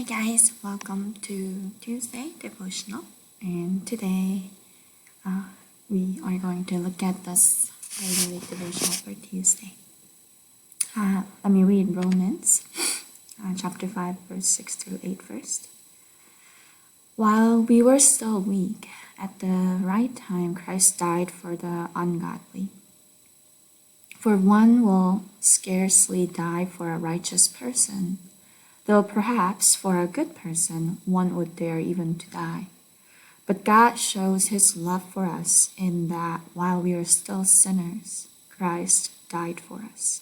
guys, welcome to Tuesday Devotional, and today we are going to look at this daily devotional for Tuesday. Let me read Romans chapter 5 verse 6 through 8 first. While we were still weak, at the right time Christ died for the ungodly. For one will scarcely die for a righteous person, though perhaps for a good person one would dare even to die. But God shows his love for us in that while we are still sinners, Christ died for us.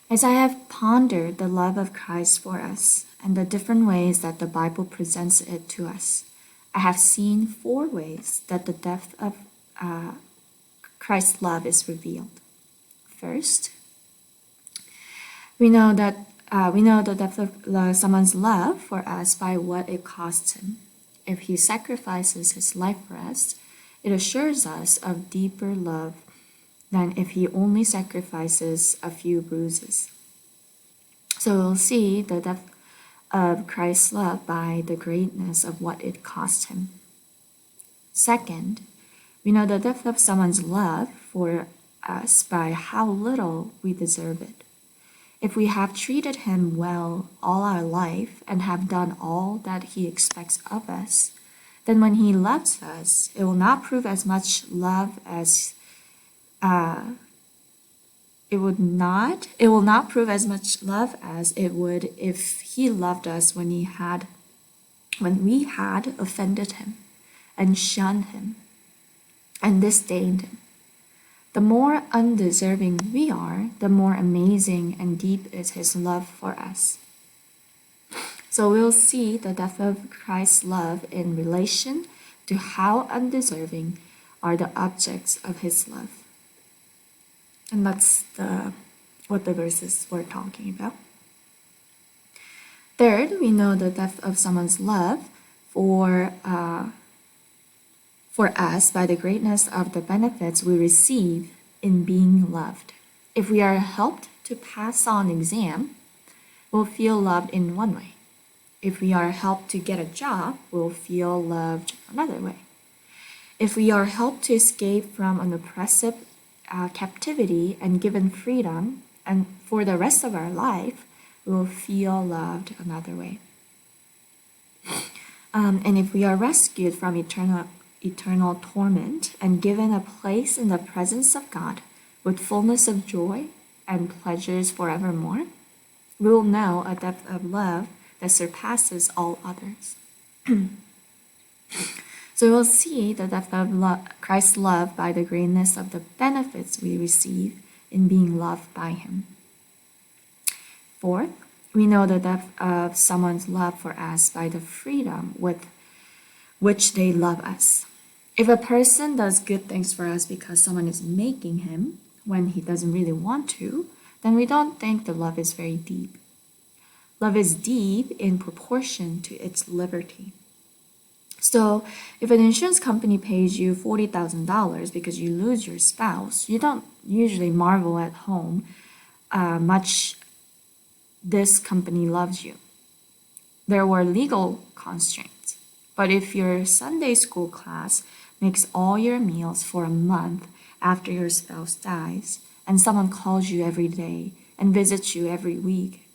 As I have pondered the love of Christ for us and the different ways that the Bible presents it to us, I have seen 4 ways that the depth of Christ's love is revealed. First, we know the depth of someone's love for us by what it costs him. If he sacrifices his life for us, it assures us of deeper love than if he only sacrifices a few bruises. So we'll see the depth of Christ's love by the greatness of what it cost him. Second, we know the depth of someone's love for us by how little we deserve it. If we have treated him well all our life and have done all that he expects of us, then when he loves us, it will not prove as much love as it will not prove as much love as it would if he loved us when we had offended him and shunned him and disdained him. The more undeserving we are, the more amazing and deep is his love for us. So we'll see the depth of Christ's love in relation to how undeserving are the objects of his love. And that's what the verses were talking about. Third, we know the depth of someone's love for us by the greatness of the benefits we receive in being loved. If we are helped to pass on an exam, we'll feel loved in one way. If we are helped to get a job, we'll feel loved another way. If we are helped to escape from an oppressive captivity and given freedom, and for the rest of our life, we'll feel loved another way. And if we are rescued from eternal torment and given a place in the presence of God with fullness of joy and pleasures forevermore, we will know a depth of love that surpasses all others. So we'll see the depth of Christ's love by the greatness of the benefits we receive in being loved by him. Fourth, we know the depth of someone's love for us by the freedom with which they love us. If a person does good things for us because someone is making him when he doesn't really want to, then we don't think the love is very deep. Love is deep in proportion to its liberty. So if an insurance company pays you $40,000 because you lose your spouse, you don't usually marvel at home much this company loves you. There were legal constraints. But if your Sunday school class makes all your meals for a month after your spouse dies, and someone calls you every day and visits you every week,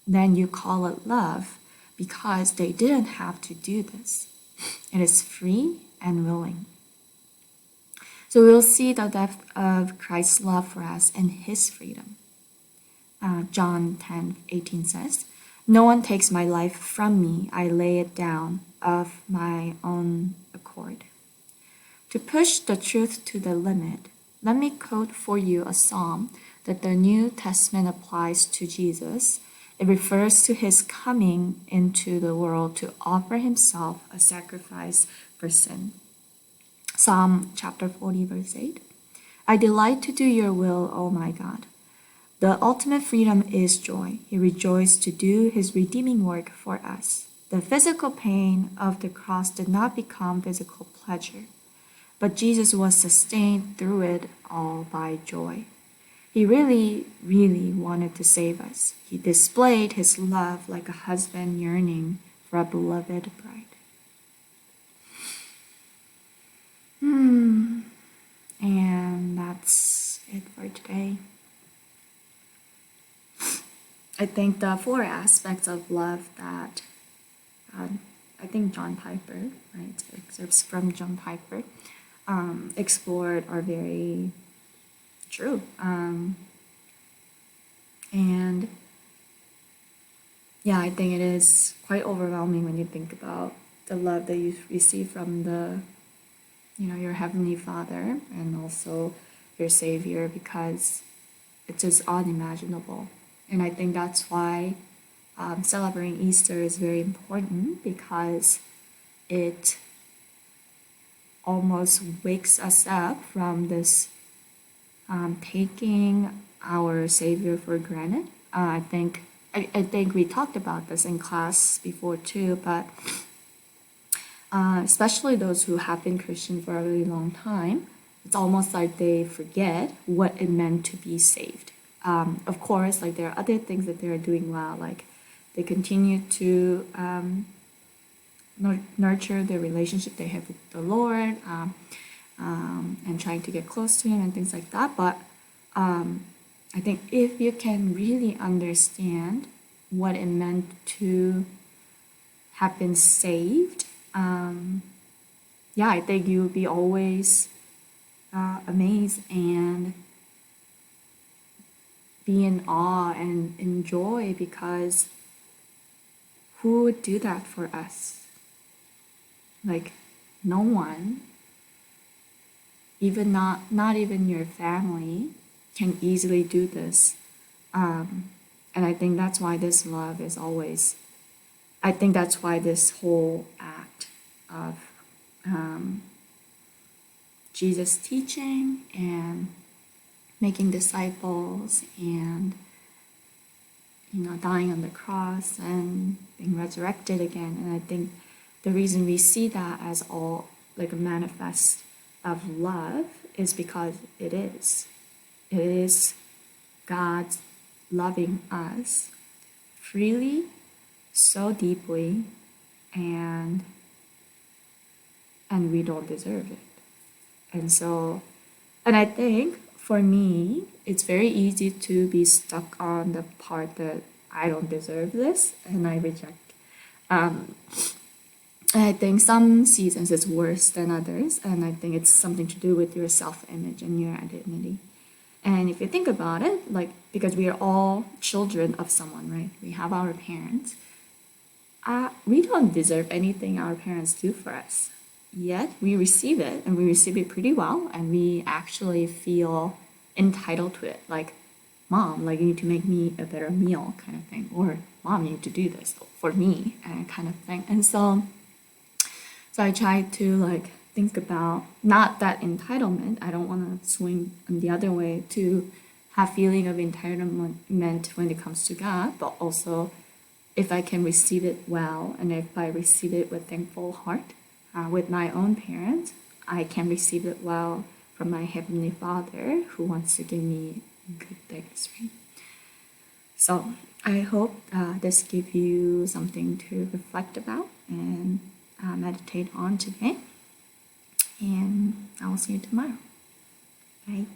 then you call it love because they didn't have to do this. It is free and willing. So we'll see the depth of Christ's love for us in his freedom. John 10:18 says, "No one takes my life from me. I lay it down of my own accord." To push the truth to the limit, let me quote for you a psalm that the New Testament applies to Jesus. It refers to his coming into the world to offer himself a sacrifice for sin. Psalm chapter 40, verse 8. "I delight to do your will, O my God." The ultimate freedom is joy. He rejoiced to do his redeeming work for us. The physical pain of the cross did not become physical pleasure, but Jesus was sustained through it all by joy. He really, really wanted to save us. He displayed his love like a husband yearning for a beloved bride. And that's it for today. I think the 4 aspects of love that I think John Piper, right, excerpts from John Piper, explored are very true. And yeah, I think it is quite overwhelming when you think about the love that you receive from your Heavenly Father and also your Savior, because it's just unimaginable. And I think that's why celebrating Easter is very important, because it almost wakes us up from this taking our Savior for granted. I think we talked about this in class before too, but especially those who have been Christian for a really long time, it's almost like they forget what it meant to be saved. Of course, like there are other things that they're doing well, like they continue to nurture the relationship they have with the Lord, and trying to get close to Him and things like that. But I think if you can really understand what it meant to have been saved, I think you'll be always amazed and be in awe and enjoy, because who would do that for us? Like, no one, even not even your family, can easily do this. And I think that's why this love is always, I think that's why this whole act of Jesus teaching and making disciples and dying on the cross and being resurrected again. And I think the reason we see that as all like a manifest of love is because it is God loving us freely, so deeply, and we don't deserve it. And I think for me, it's very easy to be stuck on the part that I don't deserve this and I reject. I think some seasons it's worse than others, and I think it's something to do with your self-image and your identity. And if you think about it, like, because we are all children of someone, right? We have our parents. We don't deserve anything our parents do for us. Yet we receive it, and we receive it pretty well, and we actually feel entitled to it. Like, Mom, like, you need to make me a better meal kind of thing. Or, Mom, you need to do this for me, kind of thing. And so I try to like think about not that entitlement. I don't want to swing on the other way to have feeling of entitlement when it comes to God, but also if I can receive it well, and if I receive it with thankful heart, with my own parents, I can receive it well from my Heavenly Father who wants to give me good things, right? So I hope this gives you something to reflect about and meditate on today. And I will see you tomorrow. Bye.